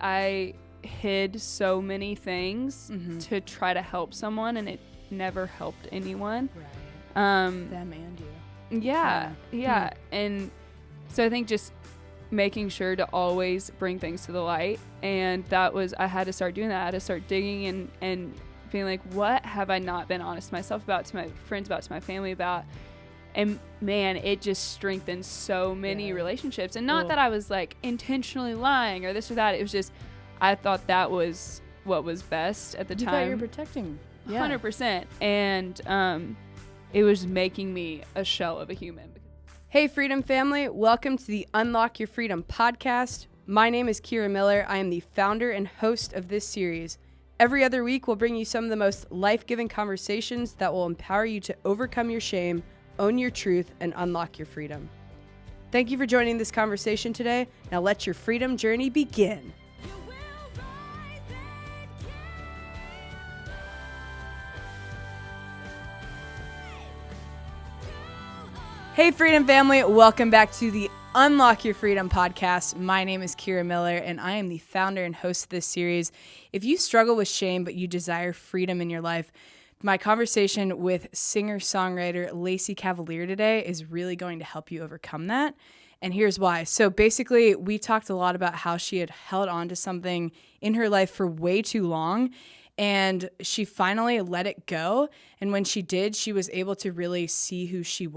I hid so many things to try to help someone, and it never helped anyone. Right. Them and you. Yeah. And so I think just making sure to always bring things to the light, and I had to start doing that. I had to start digging and being like, what have I not been honest to myself about, to my friends about, to my family about? And man, it just strengthened so many relationships. And not that I was like intentionally lying or this or that. It was just, I thought that was what was best at the time. You thought you were protecting. 100%. And it was making me a shell of a human. Hey, Freedom Family. Welcome to the Unlock Your Freedom podcast. My name is Kira Miller. I am the founder and host of this series. Every other week, we'll bring you some of the most life-giving conversations that will empower you to overcome your shame, own your truth, and unlock your freedom. Thank you for joining this conversation today. Now let your freedom journey begin. Hey, Freedom Family. Welcome back to the Unlock Your Freedom podcast. My name is Kira Miller, and I am the founder and host of this series. If you struggle with shame, but you desire freedom in your life, my conversation with singer-songwriter Lacy Cavalier today is really going to help you overcome that. And here's why. So basically, we talked a lot about how she had held on to something in her life for way too long, and she finally let it go. And when she did, she was able to really see who she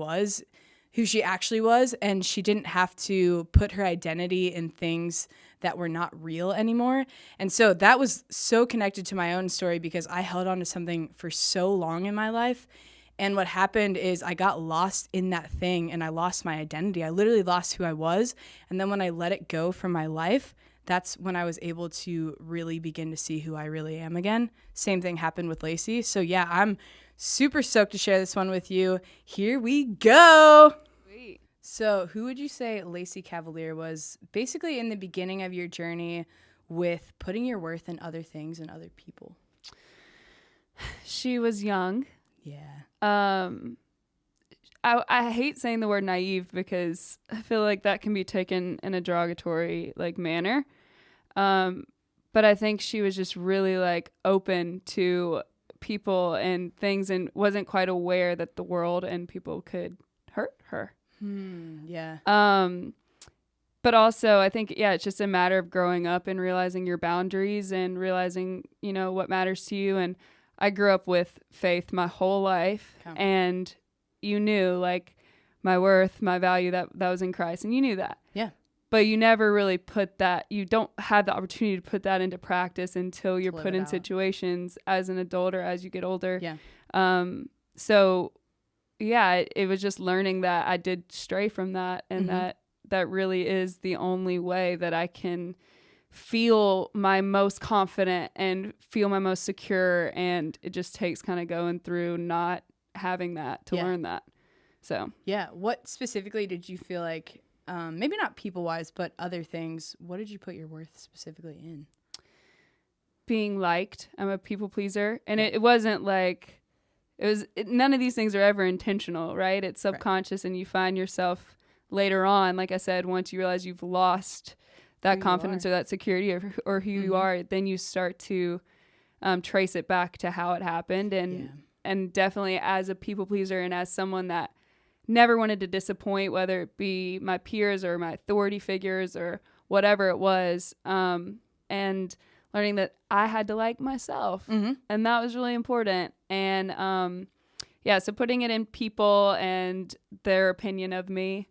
actually was, and she didn't have to put her identity in things that were not real anymore. And so that was so connected to my own story because I held on to something for so long in my life. And what happened is I got lost in that thing and I lost my identity. I literally lost who I was. And then when I let it go from my life, that's when I was able to really begin to see who I really am again. Same thing happened with Lacy. So yeah, I'm super stoked to share this one with you. Here we go. Sweet. So who would you say Lacy Cavalier was basically in the beginning of your journey with putting your worth in other things and other people? She was young. Yeah. I hate saying the word naive because I feel like that can be taken in a derogatory manner. But I think she was just really open to people and things and wasn't quite aware that the world and people could hurt her. Yeah. But also I think, it's just a matter of growing up and realizing your boundaries and realizing, what matters to you. And I grew up with faith my whole life, and you knew my worth, my value, that was in Christ, and you knew that. Yeah. But you never really you don't have the opportunity to put that into practice until you're put in situations as an adult or as you get older. Yeah. So yeah, it was just learning that I did stray from that, and that really is the only way that I can feel my most confident and feel my most secure. And it just takes kind of going through not having that to learn that. So yeah. What specifically did you feel like, maybe not people-wise, but other things, what did you put your worth specifically in? Being liked. I'm a people pleaser. And it wasn't none of these things are ever intentional, right? It's subconscious, and you find yourself later on, like I said, once you realize you've lost that confidence or that security or who you are, then you start to trace it back to how it happened. And definitely as a people pleaser and as someone that never wanted to disappoint, whether it be my peers or my authority figures or whatever it was, and learning that I had to like myself. And that was really important. And so putting it in people and their opinion of me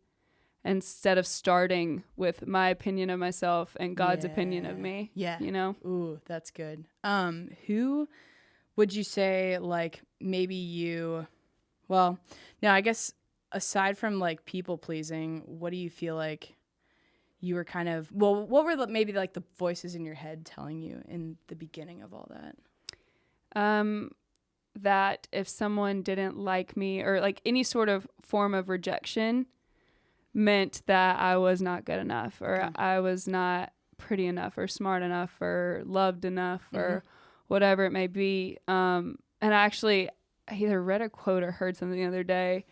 instead of starting with my opinion of myself and God's opinion of me. Yeah. Ooh, that's good. Who would you say maybe you, well, no, I guess aside from people pleasing, what do you feel like you were kind of, well, what were maybe the voices in your head telling you in the beginning of all that? That if someone didn't like me or any sort of form of rejection meant that I was not good enough, or I was not pretty enough or smart enough or loved enough or whatever it may be. And I either read a quote or heard something the other day.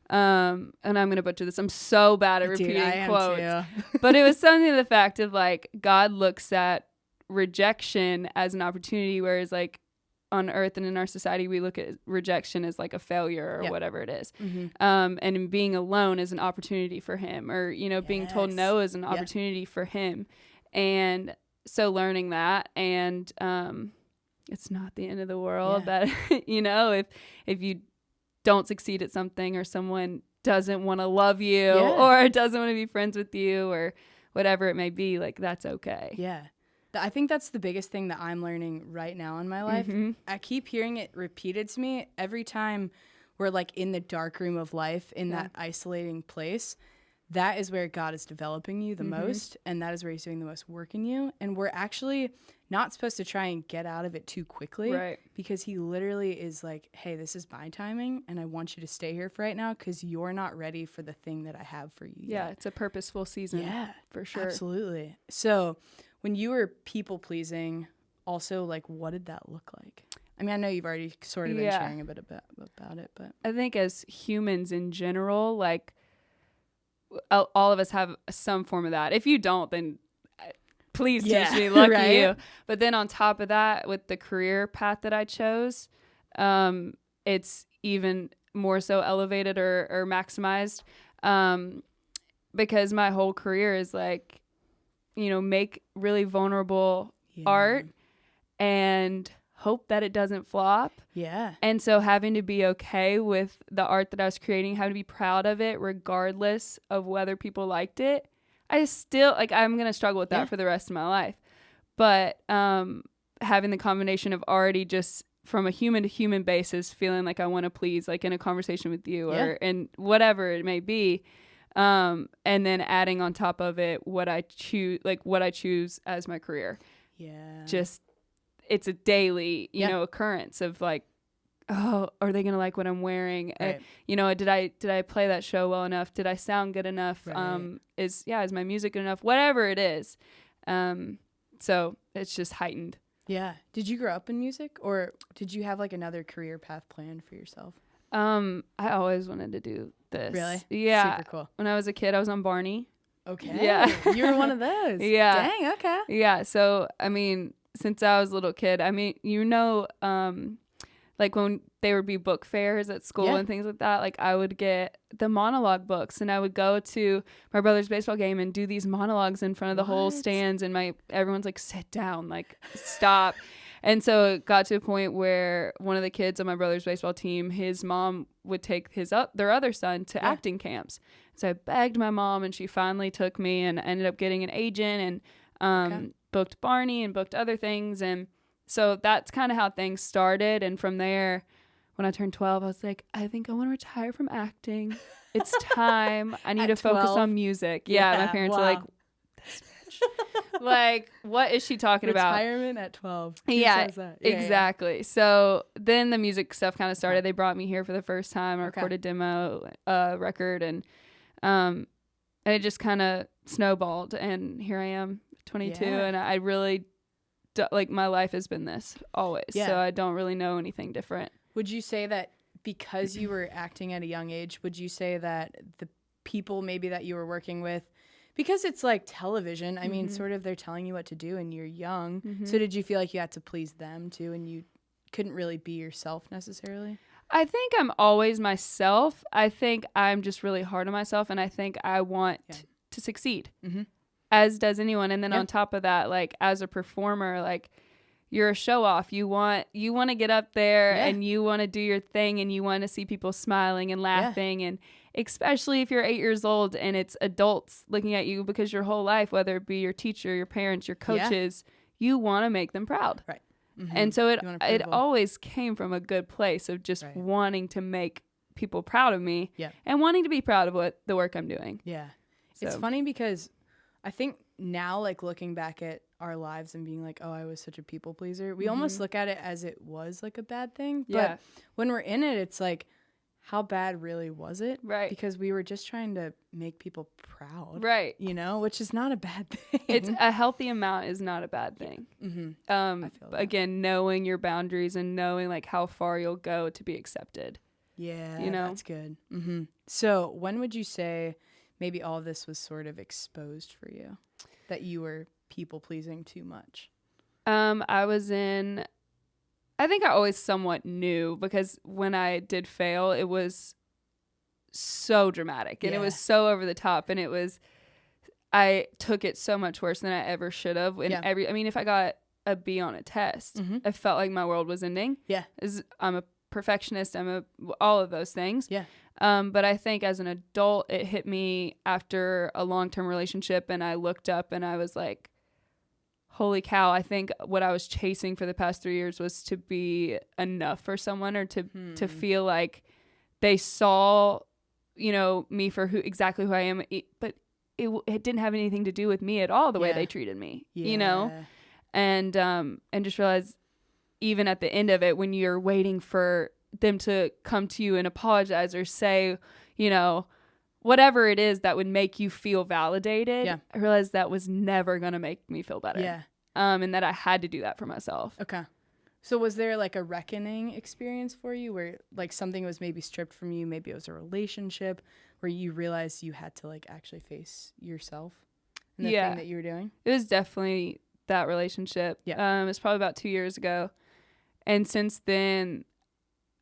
And I'm going to butcher this. I'm so bad at repeating quotes. Too. But it was something to the fact of God looks at rejection as an opportunity, whereas like on earth and in our society, we look at rejection as like a failure or whatever it is. And in being alone is an opportunity for him, or, you know, being told no is an opportunity for him. And so learning that, and it's not the end of the world that, you know, if you don't succeed at something, or someone doesn't want to love you or doesn't want to be friends with you or whatever it may be, like, that's okay. Yeah. I think that's the biggest thing that I'm learning right now in my life. I keep hearing it repeated to me every time we're like in the dark room of life, in that isolating place. That is where God is developing you the most, and that is where he's doing the most work in you. And we're actually not supposed to try and get out of it too quickly, because he literally is like, hey, this is my timing, and I want you to stay here for right now because you're not ready for the thing that I have for you yet. It's a purposeful season. Yeah, for sure. Absolutely. So when you were people pleasing, also, like, what did that look like? I mean, I know you've already sort of been sharing a bit about it, but I think as humans in general, like, all of us have some form of that. If you don't, then please teach me, lucky you. But then on top of that, with the career path that I chose, it's even more so elevated or maximized, because my whole career is like, you know, make really vulnerable art and hope that it doesn't flop. Yeah. And so having to be okay with the art that I was creating, having to be proud of it regardless of whether people liked it. I still, like, I'm going to struggle with that for the rest of my life. But having the combination of already just from a human to human basis, feeling like I want to please, like in a conversation with you or and whatever it may be. And then adding on top of it what I choose as my career. Yeah. Just, it's a daily, you know, occurrence of like, oh, are they going to like what I'm wearing? Right. You know, did I play that show well enough? Did I sound good enough? Right. Is my music good enough? Whatever it is. So it's just heightened. Yeah. Did you grow up in music, or did you have like another career path planned for yourself? I always wanted to do this. Really? Yeah. Super cool. When I was a kid, I was on Barney. Okay. Yeah. You were one of those. Yeah. Dang. Okay. Yeah. So, I mean, since I was a little kid, I mean, you know, like when there would be book fairs at school and things like that, like I would get the monologue books, and I would go to my brother's baseball game and do these monologues in front of the whole stands, and everyone's like, sit down, like, stop. And so it got to a point where one of the kids on my brother's baseball team, his mom would take their other son to acting camps. So I begged my mom, and she finally took me, and I ended up getting an agent, and booked Barney and booked other things. And so that's kind of how things started. And from there, when I turned 12, I was like, I think I want to retire from acting. It's time. I need to focus on music. Yeah, my parents were like, this bitch. Like, what is she talking about? Retirement at 12. Yeah, exactly. Yeah. So then the music stuff kind of started. They brought me here for the first time. I recorded a demo record, and it just kind of snowballed. And here I am, 22, and I really like, my life has been this always. So I don't really know anything different. Would you say that because you were acting at a young age, would you say that the people maybe that you were working with, because it's like television, I mean, sort of they're telling you what to do and you're young. So did you feel like you had to please them too, and you couldn't really be yourself necessarily? I think I'm always myself. I think I'm just really hard on myself, and I think I want to succeed, as does anyone. And then on top of that, like, as a performer, like, you're a show off. You want to get up there and you want to do your thing, and you want to see people smiling and laughing. And especially if you're 8 years old and it's adults looking at you, because your whole life, whether it be your teacher, your parents, your coaches, you want to make them proud. Right. And so it always came from a good place of just wanting to make people proud of me and wanting to be proud of the work I'm doing. Yeah. So. It's funny because I think now, like, looking back at our lives and being like, oh, I was such a people pleaser, we almost look at it as it was like a bad thing. But when we're in it, it's like, how bad really was it? Right. Because we were just trying to make people proud. Right. You know, which is not a bad thing. It's a healthy amount is not a bad thing. I feel that. Again, knowing your boundaries and knowing, like, how far you'll go to be accepted. Yeah, you know? That's good. So when would you say maybe all of this was sort of exposed for you, that you were people pleasing too much? I think I always somewhat knew, because when I did fail, it was so dramatic and it was so over the top, and I took it so much worse than I ever should have. If I got a B on a test, I felt like my world was ending. Yeah. I'm a perfectionist. All of those things. Yeah. But I think as an adult, it hit me after a long-term relationship, and I looked up and I was like, holy cow, I think what I was chasing for the past 3 years was to be enough for someone, or to feel like they saw, me for exactly who I am. But it didn't have anything to do with me at all, the way they treated me, and just realize, even at the end of it, when you're waiting for them to come to you and apologize or say, whatever it is that would make you feel validated, I realized that was never going to make me feel better. Yeah. And that I had to do that for myself. Okay. So was there like a reckoning experience for you where like something was maybe stripped from you? Maybe it was a relationship where you realized you had to like actually face yourself and the thing that you were doing? It was definitely that relationship. Yeah. It was probably about 2 years ago. And since then,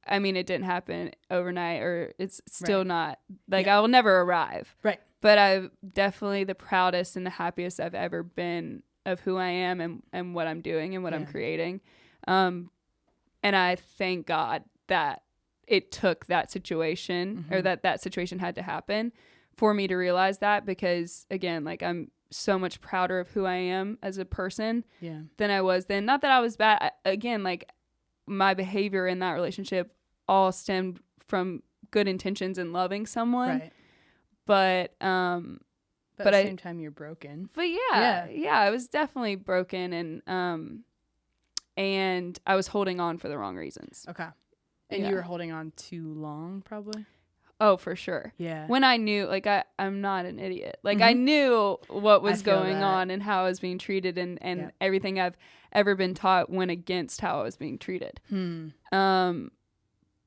it didn't happen overnight, or it's still not, like, I will never arrive. Right. But I'm definitely the proudest and the happiest I've ever been of who I am and what I'm doing and what I'm creating. And I thank God that it took that situation, or that situation had to happen for me to realize that, because, again, like, I'm so much prouder of who I am as a person than I was then. Not that I was bad. Again, like, my behavior in that relationship all stemmed from good intentions and loving someone. Right. But at the same time, you're broken. But I was definitely broken, and I was holding on for the wrong reasons. Okay. And you were holding on too long, probably? Oh, for sure. Yeah. When I knew, like, I'm not an idiot. Like, I knew what was going on and how I was being treated, and everything I've ever been taught went against how I was being treated.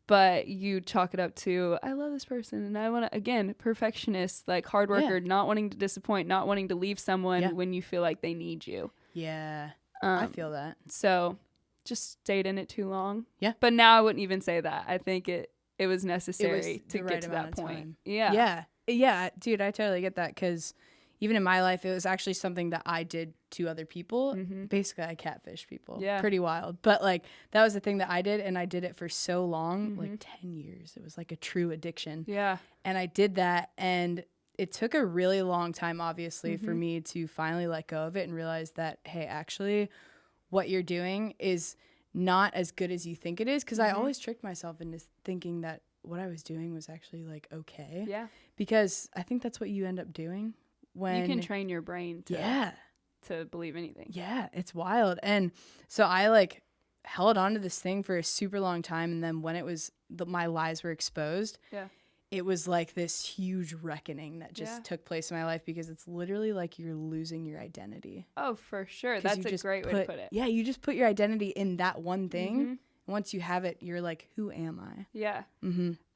But you chalk it up to, I love this person, and I want to, again, perfectionist, like, hard worker, not wanting to disappoint, not wanting to leave someone when you feel like they need you. Yeah. I feel that. So just stayed in it too long. Yeah. But now I wouldn't even say that. I think it was necessary to get to that point. Yeah. Yeah. Yeah. Dude, I totally get that, because even in my life, it was actually something that I did to other people. Basically, I catfished people. Yeah. Pretty wild. But, like, that was the thing that I did, and I did it for so long, like 10 years. It was like a true addiction. Yeah. And I did that, and it took a really long time, obviously, for me to finally let go of it and realize that, hey, actually, what you're doing is not as good as you think it is. Because I always tricked myself into thinking that what I was doing was actually, like, okay. Yeah. Because I think that's what you end up doing. When you can train your brain to believe anything. Yeah, it's wild. And so I, like, held on to this thing for a super long time, and then when it was my lies were exposed, it was like this huge reckoning that just took place in my life, because it's literally like you're losing your identity. Oh, for sure. That's a great way to put it. Yeah, you just put your identity in that one thing. And once you have it, you're like, who am I? Yeah.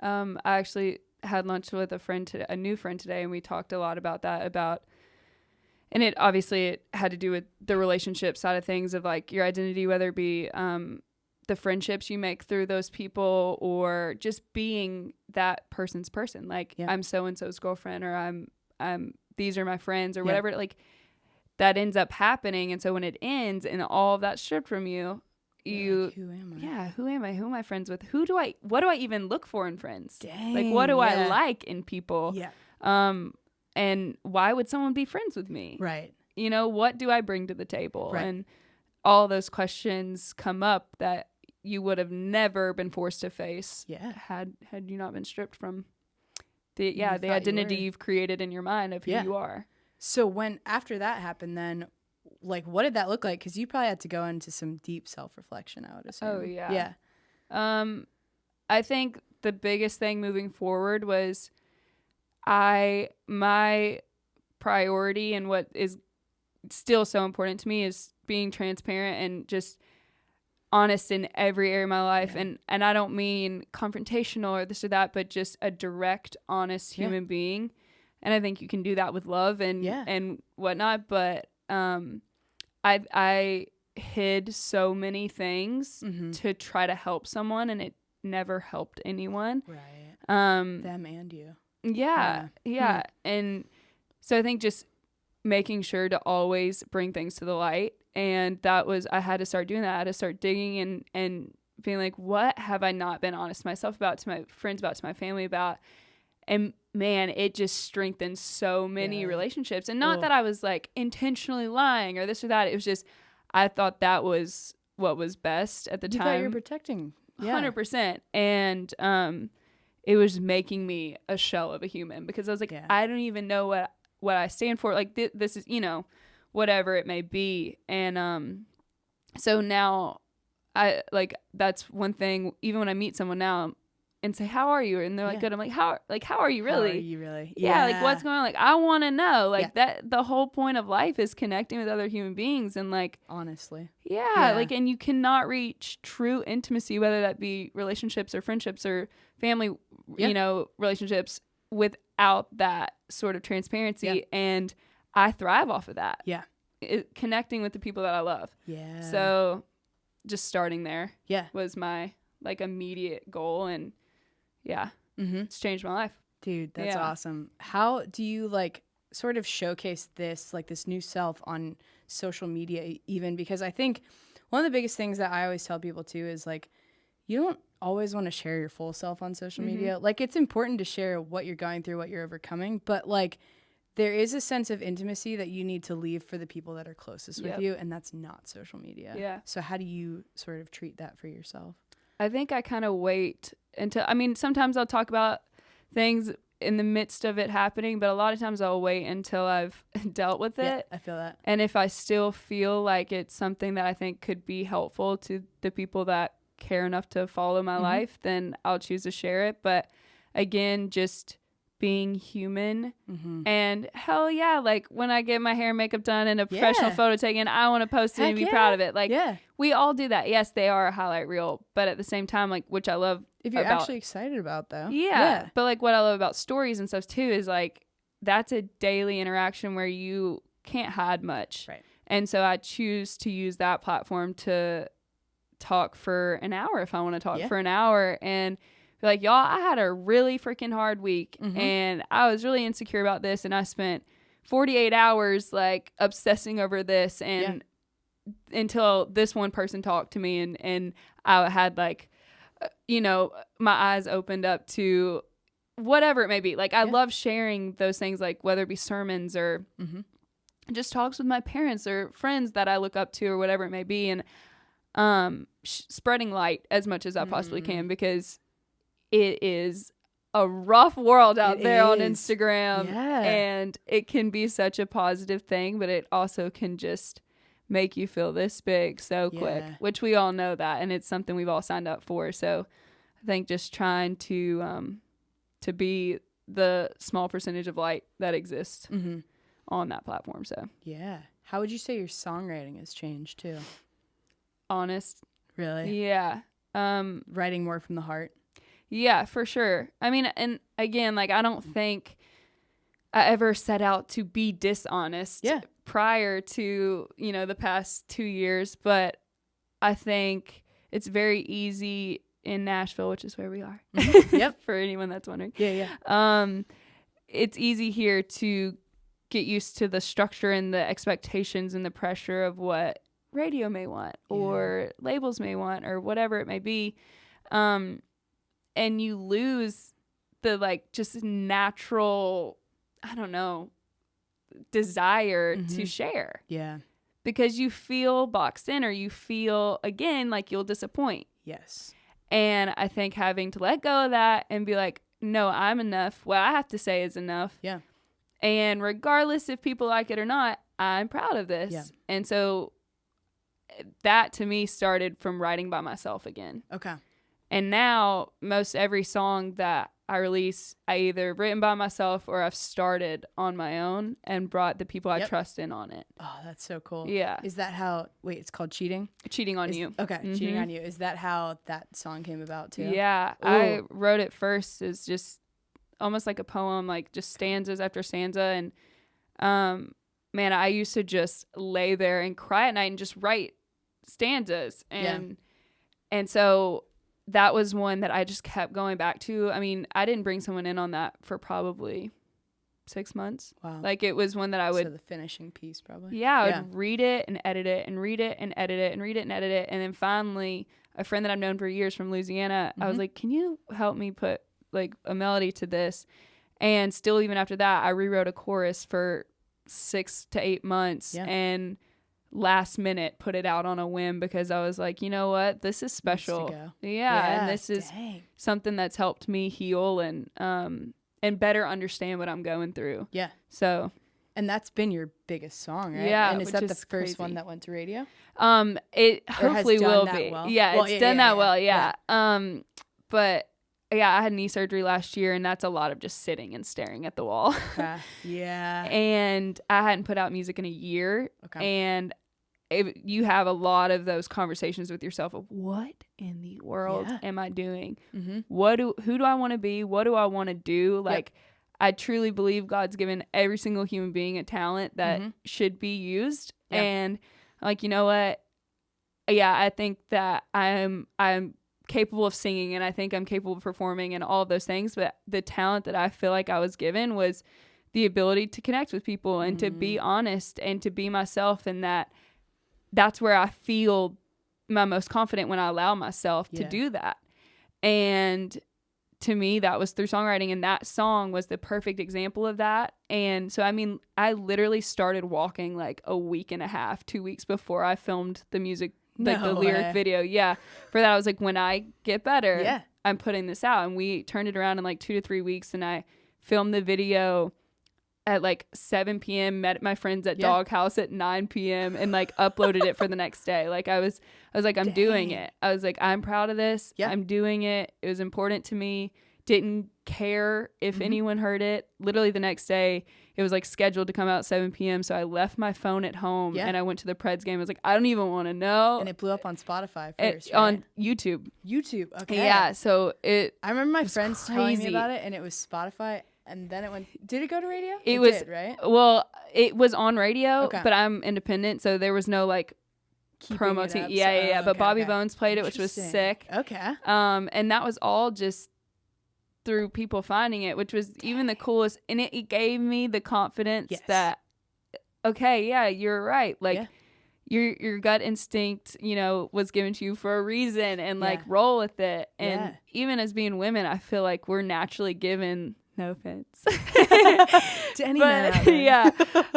I actually had lunch with a new friend today, and we talked a lot about that, and it had to do with the relationship side of things, of, like, your identity, whether it be the friendships you make through those people, or just being that person's person. Like, I'm so-and-so's girlfriend, or I'm these are my friends, or whatever. Like, that ends up happening. And so when it ends and all of that's stripped from you, like, who am I? Yeah, who am I? Who am I friends with? What do I even look for in friends? Dang, like, what do I like in people? Yeah. And why would someone be friends with me? Right. What do I bring to the table? Right. And all those questions come up that you would have never been forced to face had you not been stripped from the identity you've created in your mind of who you are. So after that happened, then, like, what did that look like? Because you probably had to go into some deep self-reflection, I would assume. Oh, yeah. Yeah. I think the biggest thing moving forward was my priority, and what is still so important to me, is being transparent and just honest in every area of my life. Yeah. And I don't mean confrontational or this or that, but just a direct, honest human being. And I think you can do that with love and whatnot. But I hid so many things to try to help someone, and it never helped anyone. Right. Them and you. Yeah. And so I think just making sure to always bring things to the light. And I had to start doing that. I had to start digging and being like, what have I not been honest to myself about, to my friends about, to my family about? And man, it just strengthened so many relationships. And not that I was like intentionally lying or this or that. It was just, I thought that was what was best at the time. You thought you were protecting. 100%. And it was making me a shell of a human, because I was like, I don't even know what I stand for. Like this is, whatever it may be. And so now I that's one thing, even when I meet someone now and say, how are you? And they're like, good. I'm like, how are you really? How are you really? Yeah. Like, what's going on? Like, I want to know, like that the whole point of life is connecting with other human beings. And like, honestly, like, and you cannot reach true intimacy, whether that be relationships or friendships or family, relationships, without that sort of transparency. And I thrive off of that. Connecting with the people that I love. So just starting there was my like immediate goal. And it's changed my life. Dude, that's awesome. How do you like sort of showcase this, like this new self on social media even? Because I think one of the biggest things that I always tell people too is like, you don't always want to share your full self on social media. Like, it's important to share what you're going through, what you're overcoming, but like there is a sense of intimacy that you need to leave for the people that are closest with you, and that's not social media. So how do you sort of treat that for yourself? I think I kind of wait until, sometimes I'll talk about things in the midst of it happening, but a lot of times I'll wait until I've dealt with it. I feel that. And if I still feel like it's something that I think could be helpful to the people that care enough to follow my life, then I'll choose to share it. But again, just being human, and hell yeah, like when I get my hair and makeup done and a professional photo taken, I want to post it and be proud of it. Like we all do that. Yes, they are a highlight reel, but at the same time, like, which I love, if you're actually excited about though. But like what I love about stories and stuff too is like that's a daily interaction where you can't hide much, right? And so I choose to use that platform to talk for an hour if I want to talk for an hour, and be like, y'all, I had a really freaking hard week, and I was really insecure about this, and I spent 48 hours like obsessing over this, and until this one person talked to me, and I had like my eyes opened up to whatever it may be. Like I love sharing those things, like whether it be sermons or just talks with my parents or friends that I look up to or whatever it may be, and spreading light as much as I possibly can, because it is a rough world out there on Instagram, and it can be such a positive thing, but it also can just make you feel this big so quick, which we all know that, and it's something we've all signed up for. So I think just trying to be the small percentage of light that exists on that platform. So how would you say your songwriting has changed too? Honest. Really? Writing more from the heart. Yeah, for sure. And again, like I don't think I ever set out to be dishonest prior to, the past 2 years, but I think it's very easy in Nashville, which is where we are. For anyone that's wondering. It's easy here to get used to the structure and the expectations and the pressure of what radio may want or labels may want or whatever it may be. And you lose the like just natural, I don't know, desire to share. Because you feel boxed in, or you feel, again, like you'll disappoint. And I think having to let go of that and be like, no, I'm enough. What I have to say is enough. And regardless if people like it or not, I'm proud of this. And so that to me started from writing by myself again. And now most every song that I release, I either written by myself or I've started on my own and brought the people I trust in on it. Oh, that's so cool. Is that how, wait, it's called Cheating? Cheating on You. Cheating on You. Is that how that song came about too? I wrote it first as just almost like a poem, like just stanzas after stanza. And man, I used to just lay there and cry at night and just write stanzas. And so that was one that I just kept going back to. I mean, I didn't bring someone in on that for probably 6 months. Wow. Like, it was one that I would. So the finishing piece, probably. Yeah, I would read it and edit it and read it and edit it and read it and edit it. And then finally, a friend that I've known for years from Louisiana, I was like, can you help me put like a melody to this? And still, even after that, I rewrote a chorus for 6 to 8 months and last minute put it out on a whim because I was like, you know what? This is special. Yeah. And this is something that's helped me heal and better understand what I'm going through. Yeah. So. And that's been your biggest song, right? Yeah. And is that the first one that went to radio? It hopefully will be. Well? Yeah, it's done that well. Yeah. But yeah, I had knee surgery last year, and that's a lot of just sitting and staring at the wall. Okay. Yeah. And I hadn't put out music in a year. Okay. And you have a lot of those conversations with yourself of what in the world am I doing? Mm-hmm. Who do I want to be? What do I want to do? Like, I truly believe God's given every single human being a talent that should be used. Yep. And like, you know what? Yeah, I think that I'm capable of singing, and I think I'm capable of performing and all of those things. But the talent that I feel like I was given was the ability to connect with people and to be honest and to be myself. And that's where I feel my most confident, when I allow myself to do that. And to me, that was through songwriting, and that song was the perfect example of that. And so, I mean, I literally started walking like a week and a half, 2 weeks before I filmed the music, like the lyric video. Yeah. For that, I was like, when I get better, I'm putting this out. And we turned it around in like 2 to 3 weeks, and I filmed the video at like 7 p.m., met my friends at Doghouse at 9 p.m. and like uploaded it for the next day. Like I was like, I'm doing it. I was like, I'm proud of this. I'm doing it. It was important to me. Didn't care if anyone heard it. Literally the next day, it was like scheduled to come out 7 p.m. So I left my phone at home and I went to the Preds game. I was like, I don't even want to know. And it blew up on Spotify first, right? On YouTube. Okay. Yeah. So I remember my friends telling me about it, and it was Spotify. And then it went. Did it go to radio? It was did, right. Well, it was on radio, but I'm independent, so there was no like promo team. Yeah. But Bobby Bones played it, which was sick. Okay. And that was all just through people finding it, which was even the coolest. And it gave me the confidence that, okay, yeah, you're right. Like your gut instinct, was given to you for a reason, and like roll with it. And even as being women, I feel like we're naturally given. No offense. To any man out there. Yeah.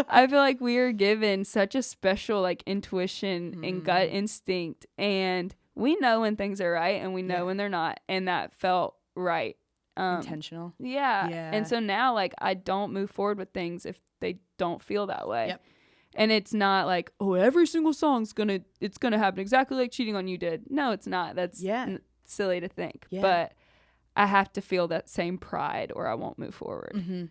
I feel like we are given such a special like intuition and gut instinct, and we know when things are right and we know when they're not, and that felt right. Intentional. Yeah. And so now like I don't move forward with things if they don't feel that way. Yep. And it's not like, oh, every single song's it's gonna happen exactly like Cheating on You did. No, it's not. That's silly to think. Yeah. But I have to feel that same pride or I won't move forward. Mm-hmm.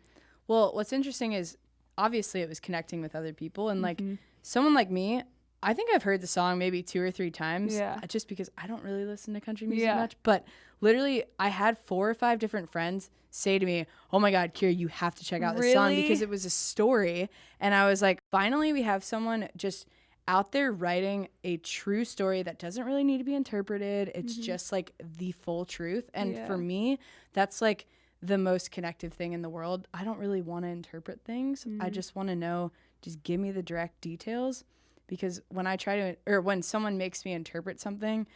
Well, what's interesting is obviously it was connecting with other people, and like someone like me, I think I've heard the song maybe 2 or 3 times just because I don't really listen to country music much. But literally I had 4 or 5 different friends say to me, oh my God, Kira, you have to check out this song because it was a story. And I was like, finally we have someone just out there writing a true story that doesn't really need to be interpreted. It's just like the full truth. And for me, that's like the most connective thing in the world. I don't really want to interpret things. I just want to know, just give me the direct details, because when when someone makes me interpret something,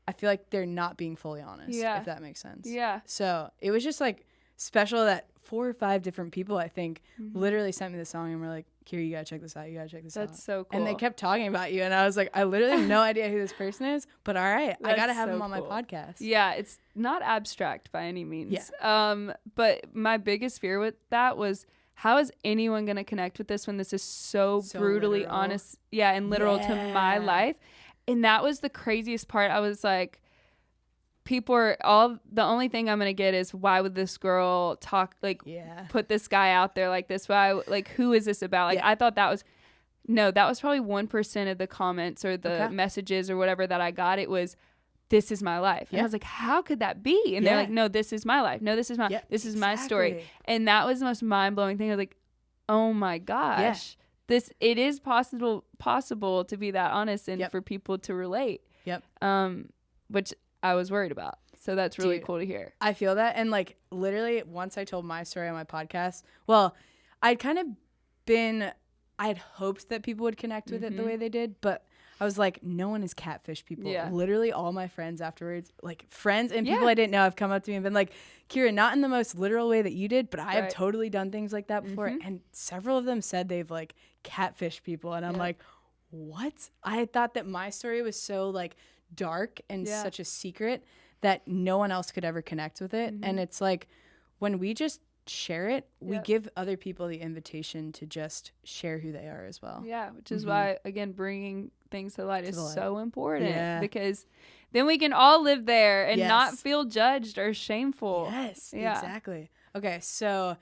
I feel like they're not being fully honest, if that makes sense. Yeah. So it was just like special that 4 or 5 different people, I think, literally sent me the song and were like, Kira, you gotta check this out. You gotta check this out. That's so cool. And they kept talking about you, and I was like, I literally have no idea who this person is, but all right, I gotta have him on my podcast. Yeah, it's not abstract by any means. Yeah. But my biggest fear with that was, how is anyone gonna connect with this when this is so brutally literal. Honest? Yeah, and literal to my life. And that was the craziest part. I was like, the only thing I'm gonna get is, why would this girl talk like put this guy out there like this? Why, like, who is this about? Like I thought that was probably 1% of the comments or the messages or whatever that I got. It was, this is my life. And I was like, how could that be? And they're like, no, this is my life. No, this is my story. And that was the most mind blowing thing. I was like, oh my gosh, it is possible to be that honest and for people to relate. Yep. Which I was worried about. So that's really Dude, cool to hear. I feel that. And like literally once I told my story on my podcast, well, I'd hoped that people would connect with it the way they did, but I was like, no one is catfish people. Yeah. Literally all my friends afterwards, like friends and people I didn't know have come up to me and been like, Kira, not in the most literal way that you did, but I have totally done things like that before. And several of them said they've like catfish people. And I'm like, what? I had thought that my story was so like dark and such a secret that no one else could ever connect with it. And it's like when we just share it, we give other people the invitation to just share who they are as well. Yeah, which is why, again, bringing things to light is so important because then we can all live there and not feel judged or shameful. Yes, exactly. Okay, so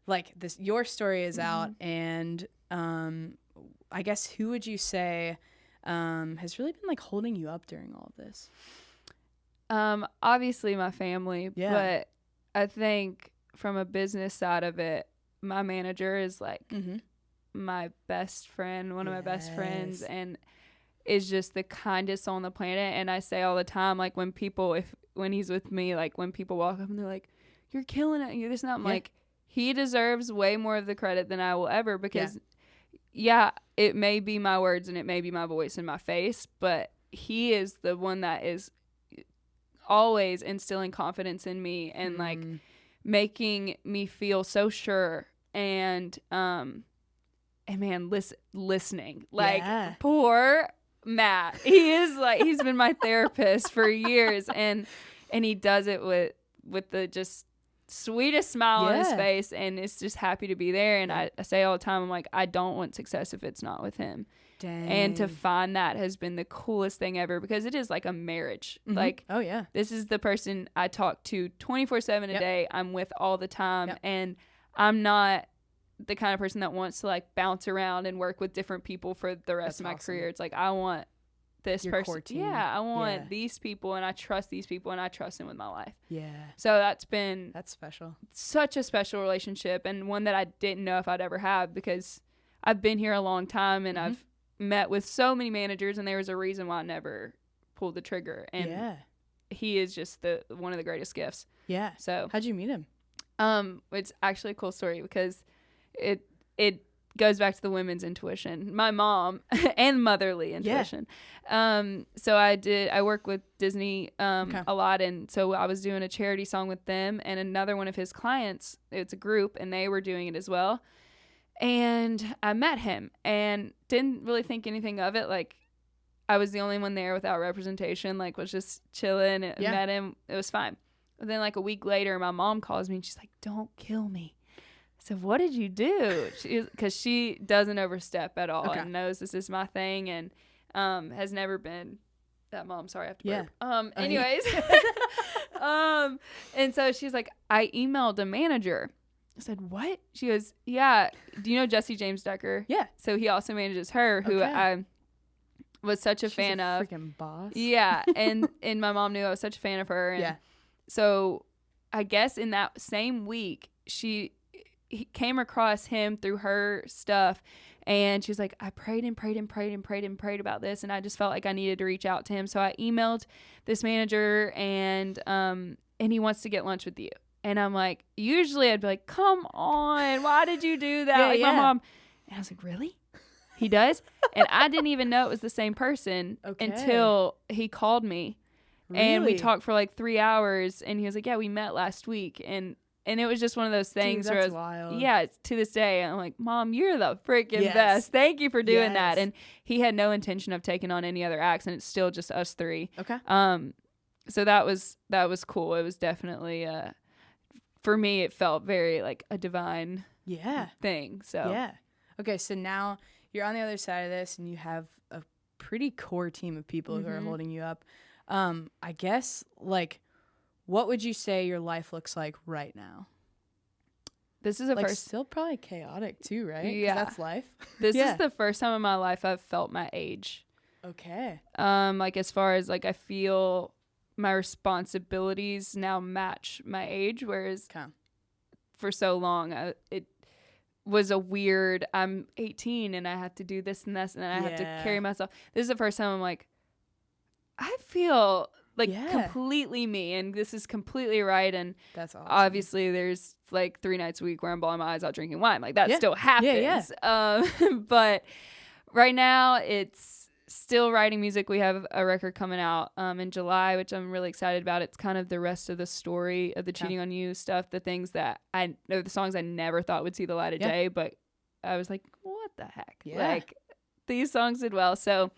like your story is out, and I guess who would you say has really been like holding you up during all of this? Obviously my family, but I think from a business side of it, my manager is like my best friend, one of my best friends, and is just the kindest soul on the planet. And I say all the time, like when he's with me, like when people walk up and they're like, you're killing it, you're this and that, I'm like, he deserves way more of the credit than I will ever, because it may be my words and it may be my voice and my face, but he is the one that is always instilling confidence in me and like making me feel so sure and man, listening. Like poor Matt. He is like, he's been my therapist for years, and he does it with the just sweetest smile on his face, and it's just happy to be there. And I say all the time, I'm like, I don't want success if it's not with him. Dang. And to find that has been the coolest thing ever, because it is like a marriage. Like, this is the person I talk to 24/7 a day. I'm with all the time, and I'm not the kind of person that wants to like bounce around and work with different people for the rest of my career. It's like, I want this your person. Core team. Yeah, I want these people, and I trust these people, and I trust them with my life. Yeah. So that's special. Such a special relationship, and one that I didn't know if I'd ever have, because I've been here a long time, and I've met with so many managers, and there was a reason why I never pulled the trigger. And he is just one of the greatest gifts. Yeah. So how'd you meet him? It's actually a cool story, because it goes back to the women's intuition, my mom and motherly intuition. So I work with Disney a lot, and so I was doing a charity song with them, and another one of his clients, it's a group, and they were doing it as well. And I met him and didn't really think anything of it. Like, I was the only one there without representation, like was just chilling and met him. It was fine. But then like a week later, my mom calls me and she's like, don't kill me. I said, what did you do? Because she doesn't overstep at all and knows this is my thing, and has never been that mom. Sorry, I have to burp. Anyways. And so she's like, I emailed a manager. I said, what? She goes, yeah. Do you know Jesse James Decker? Yeah. So he also manages her, who I was such a fan of. Freaking boss. Yeah. And my mom knew I was such a fan of her. And so I guess in that same week, he came across him through her stuff, and she was like, I prayed and prayed and prayed and prayed and prayed about this, and I just felt like I needed to reach out to him. So I emailed this manager, and he wants to get lunch with you. And I'm like, usually I'd be like, come on, why did you do that? My mom. And I was like, really? He does? And I didn't even know it was the same person until he called me. Really? And we talked for like 3 hours, and he was like, yeah, we met last week. And it was just one of those things. Dude, that's wild. Yeah, to this day, I'm like, Mom, you're the freaking best. Thank you for doing that. And he had no intention of taking on any other acts, and it's still just us three. Okay. So that was cool. It was definitely for me, it felt very like a divine thing. So okay, so now you're on the other side of this, and you have a pretty core team of people who are holding you up. I guess, like, what would you say your life looks like right now? This is still probably chaotic too, right? Yeah, that's life. This is the first time in my life I've felt my age. Okay. Like, as far as like, I feel my responsibilities now match my age, whereas for so long was a weird, I'm 18 and I have to do this and this and I have to carry myself. This is the first time I'm like, I feel like completely me, and this is completely right. And that's awesome. Obviously there's like 3 nights a week where I'm bawling my eyes out drinking wine. Like that still happens. But right now it's still writing music. We have a record coming out in July, which I'm really excited about. It's kind of the rest of the story of the cheating on you stuff, the things that the songs I never thought would see the light of day, but I was like, what the heck? Like these songs did well. So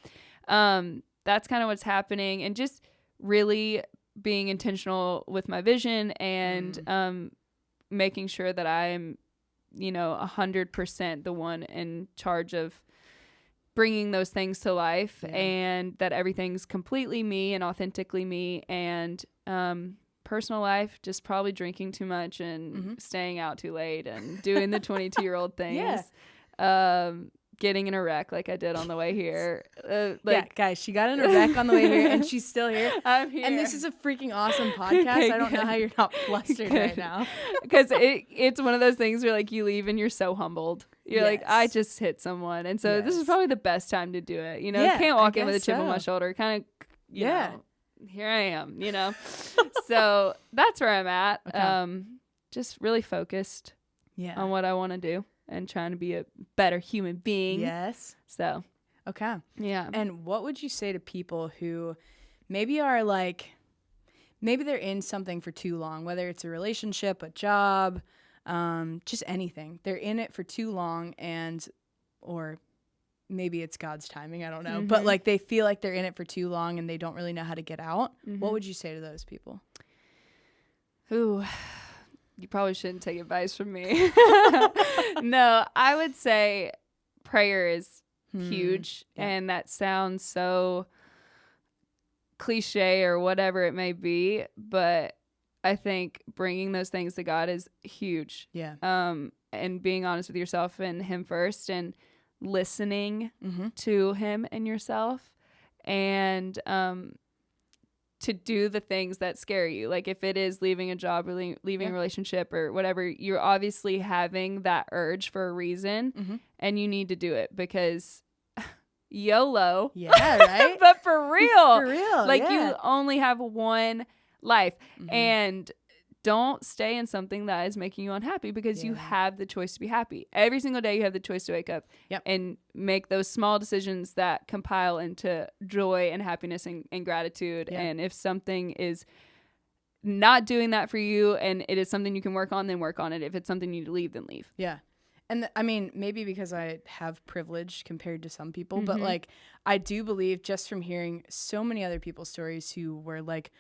that's kind of what's happening, and just really being intentional with my vision and making sure that I'm, 100% the one in charge of bringing those things to life, and that everything's completely me and authentically me. And personal life, just probably drinking too much and staying out too late and doing the 22-year-old things. Getting in a wreck like I did on the way here. Guys, she got in a wreck on the way here, and she's still here. I'm here. And this is a freaking awesome podcast. I don't know how you're not flustered right now. Because it's one of those things where like you leave and you're so humbled. You're like, I just hit someone. And so this is probably the best time to do it. You can't walk in with a chip on my shoulder. Kind of, you know, here I am, So that's where I'm at. Okay. Just really focused on what I want to do and trying to be a better human being. Yes. So. Okay. Yeah. And what would you say to people who maybe are like, maybe they're in something for too long, whether it's a relationship, a job, just anything. They're in it for too long, or maybe it's God's timing, I don't know. But like they feel like they're in it for too long and they don't really know how to get out. What would you say to those people? Ooh, you probably shouldn't take advice from me. No, I would say prayer is huge. And that sounds so cliche or whatever it may be, but I think bringing those things to God is huge. Yeah. And being honest with yourself and him first, and listening to him and yourself, and to do the things that scare you. Like if it is leaving a job or leaving a relationship or whatever, you're obviously having that urge for a reason, and you need to do it because YOLO. Yeah, right? But for real. For real, like you only have one life, and don't stay in something that is making you unhappy, because you have the choice to be happy. Every single day you have the choice to wake up and make those small decisions that compile into joy and happiness and gratitude. And if something is not doing that for you and it is something you can work on, then work on it. If it's something you need to leave, then leave. Yeah. And I mean, maybe because I have privilege compared to some people, but like I do believe, just from hearing so many other people's stories who were like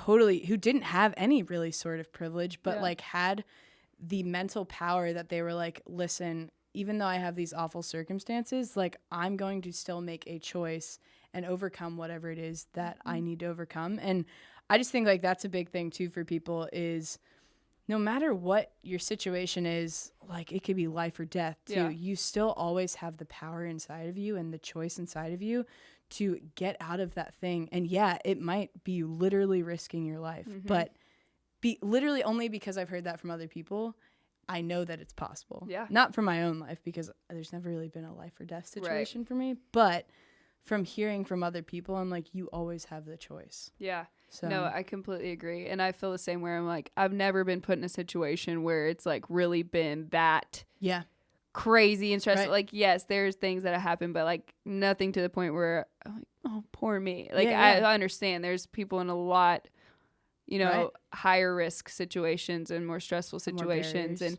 who didn't have any really sort of privilege, but like had the mental power that they were like, listen, even though I have these awful circumstances, like I'm going to still make a choice and overcome whatever it is that I need to overcome. And I just think like that's a big thing too for people, is no matter what your situation is, like it could be life or death too, you still always have the power inside of you and the choice inside of you to get out of that thing. And it might be literally risking your life, but literally only because I've heard that from other people, I know that it's possible. Yeah. Not for my own life, because there's never really been a life or death situation for me, but from hearing from other people, I'm like, you always have the choice. Yeah. So. No, I completely agree. And I feel the same way. I'm like, I've never been put in a situation where it's like really been that crazy and stressful. Like, yes, there's things that have happened, but like nothing to the point where I'm like, oh, poor me. Like, I understand there's people in a lot, higher risk situations and more stressful situations. And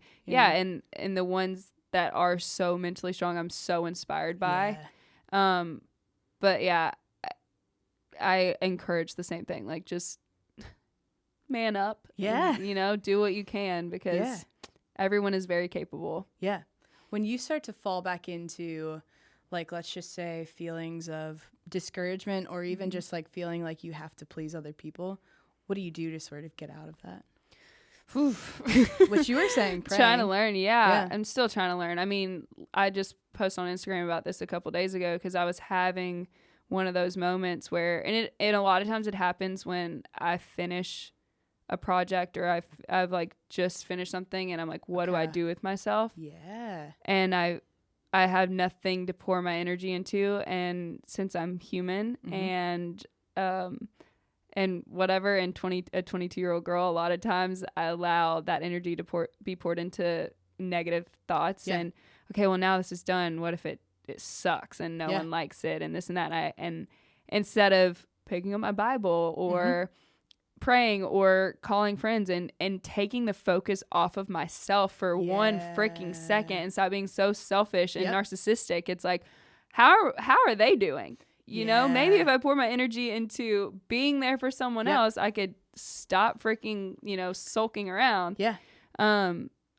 and the ones that are so mentally strong, I'm so inspired by. But I encourage the same thing. Like, just man up. Yeah. And, do what you can, because everyone is very capable. Yeah. When you start to fall back into, like, let's just say feelings of discouragement, or even just like feeling like you have to please other people, what do you do to sort of get out of that? What you were saying, praying. Trying to learn. Yeah. I'm still trying to learn. I mean, I just posted on Instagram about this a couple days ago, because I was having one of those moments where, and a lot of times it happens when I finish a project, or I've like just finished something and I'm like, what do I do with myself? Yeah. And I have nothing to pour my energy into. And since I'm human and whatever, and a 22-year-old girl, a lot of times I allow that energy to be poured into negative thoughts. And okay, well, now this is done. What if it sucks and no one likes it and this and that? And instead of picking up my Bible or praying or calling friends and taking the focus off of myself for one freaking second and stop being so selfish and narcissistic, it's like, how are they doing? You know, maybe if I pour my energy into being there for someone else, I could stop freaking, sulking around. Yeah.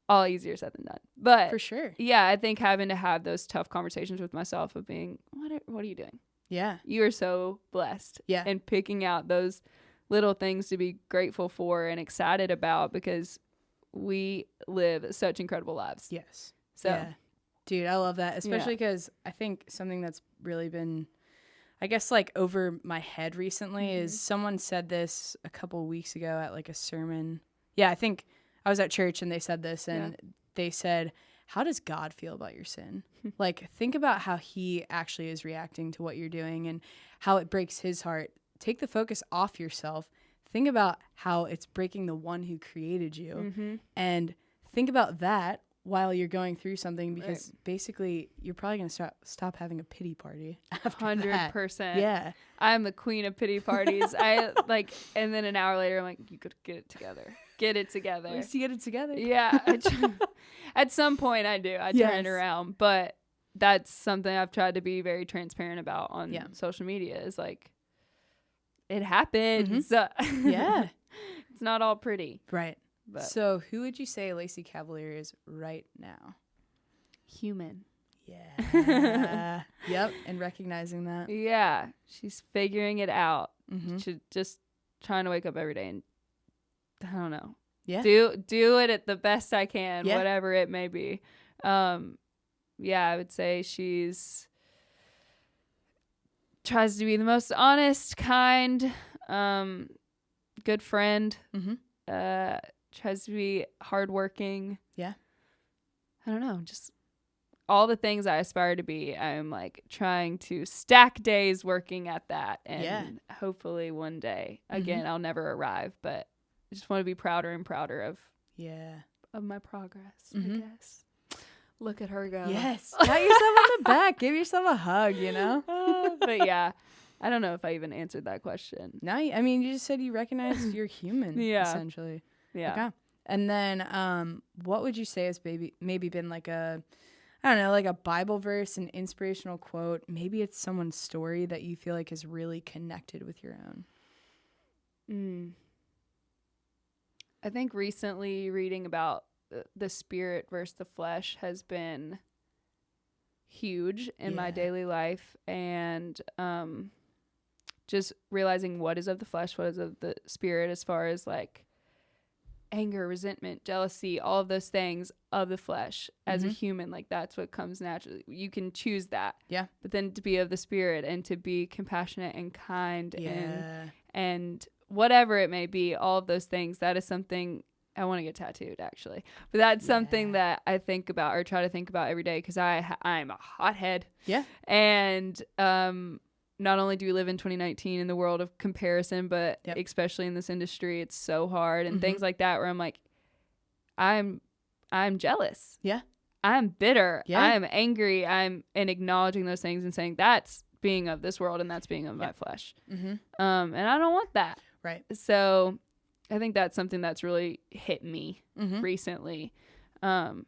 All easier said than done. But for sure. Yeah, I think having to have those tough conversations with myself of being, what are you doing? Yeah. You are so blessed. Yeah. And picking out those little things to be grateful for and excited about, because we live such incredible lives. Yes. So, yeah. Dude, I love that, especially because I think something that's really been, I guess, like over my head recently is someone said this a couple weeks ago at like a sermon. Yeah, I think I was at church and they said this, and they said, how does God feel about your sin? Like, think about how he actually is reacting to what you're doing and how it breaks his heart. Take the focus off yourself. Think about how it's breaking the one who created you. And think about that while you're going through something, because basically you're probably going to stop having a pity party after 100%. That. Yeah. I'm the queen of pity parties. And then an hour later, I'm like, you could get it together. Get it together. At least you get it together. Yeah. At some point I do. I turn it around. But that's something I've tried to be very transparent about on social media, is like, it happens. Yeah. It's not all pretty. Right. But. So who would you say Lacy Cavalier is right now? Human. Yeah. Yep. And recognizing that. Yeah. She's figuring it out. She's just trying to wake up every day and, I don't know. Yeah. Do it at the best I can, whatever it may be. I would say she's tries to be the most honest, kind, good friend. Tries to be hardworking. Yeah. I don't know, just all the things I aspire to be. I'm like trying to stack days working at that, and hopefully one day, again, I'll never arrive, but I just want to be prouder and prouder of my progress, I guess. Look at her go. Yes. Pat yourself on the back. Give yourself a hug, But yeah, I don't know if I even answered that question. No, I mean, you just said you recognize you're human, essentially. Yeah. Okay. And then what would you say has maybe been like a Bible verse, an inspirational quote? Maybe it's someone's story that you feel like is really connected with your own. I think recently reading about the spirit versus the flesh has been huge in my daily life, and just realizing what is of the flesh, what is of the spirit, as far as like anger, resentment, jealousy, all of those things of the flesh as a human. Like, that's what comes naturally. You can choose that. Yeah. But then to be of the spirit and to be compassionate and kind and whatever it may be, all of those things, that is something I want to get tattooed, actually. But that's something that I think about, or try to think about every day, because I'm a hothead. Yeah. And not only do we live in 2019 in the world of comparison, but especially in this industry, it's so hard, and things like that, where I'm like, I'm jealous. Yeah. I'm bitter. Yeah. I'm angry. And acknowledging those things and saying that's being of this world and that's being of my flesh. And I don't want that. Right. So I think that's something that's really hit me recently. And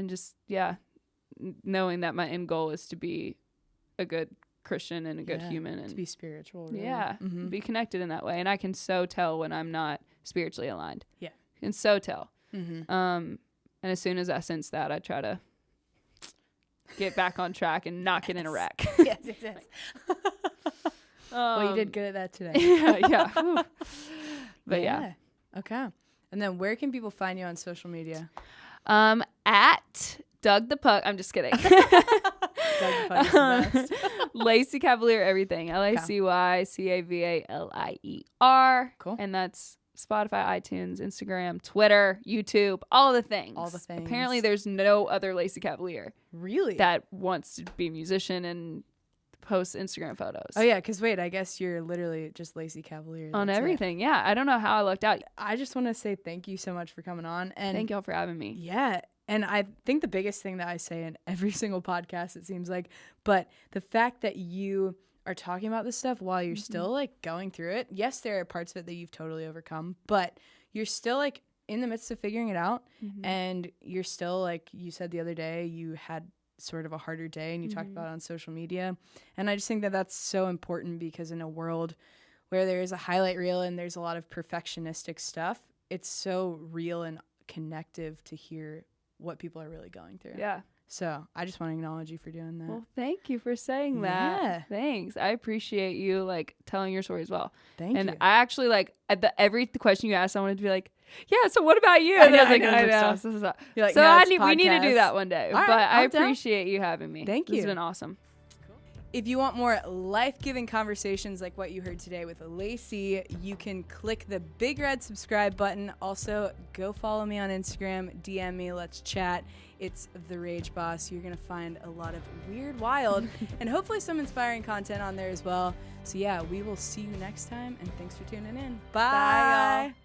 just, knowing that my end goal is to be a good Christian and a good human, and to be spiritual. Really. Yeah. Be connected in that way. And I can so tell when I'm not spiritually aligned. Yeah. I can so tell. And as soon as I sense that, I try to get back on track and not get in a wreck. Yes. Well, you did good at that today. Yeah. But yeah. Okay. And then where can people find you on social media? At Doug the Puck. I'm just kidding. Doug the Puck is the best. Lacy Cavalier everything. LACY CAVALIER. Cool. And that's Spotify, iTunes, Instagram, Twitter, YouTube, all the things. All the things. Apparently there's no other Lacy Cavalier Really? that wants to be a musician and post Instagram photos. Oh, yeah, because wait, I guess you're literally just Lacy Cavalier. On That's it. everything. Yeah, I don't know how I lucked out. I just want to say thank you so much for coming on. And Thank y'all for having me. yeah. And I think the biggest thing that I say in every single podcast, it seems like, but the fact that you are talking about this stuff while you're still like going through it. Yes, there are parts of it that you've totally overcome, but you're still like in the midst of figuring it out. And you're still, like you said the other day, you had sort of a harder day and you talked about it on social media. And I just think that that's so important, because in a world where there is a highlight reel and there's a lot of perfectionistic stuff, it's so real and connective to hear what people are really going through. Yeah. So I just want to acknowledge you for doing that. Well, thank you for saying that. Yeah. Thanks. I appreciate you like telling your story as well. Thank and you. I actually like at every question you asked, I wanted to be like, yeah, so what about you? I And know, I was like, I know. stop. You're like, So no, it's we need to do podcast. that one day. All right, but I I'm down. appreciate you having me. Thank This you. has been awesome. If you want more life-giving conversations like what you heard today with Lacy, you can click the big red subscribe button. Also, go follow me on Instagram, DM me, let's chat. It's The Rage Boss. You're going to find a lot of weird, wild, and hopefully some inspiring content on there as well. So yeah, we will see you next time, and thanks for tuning in. Bye. Bye, y'all.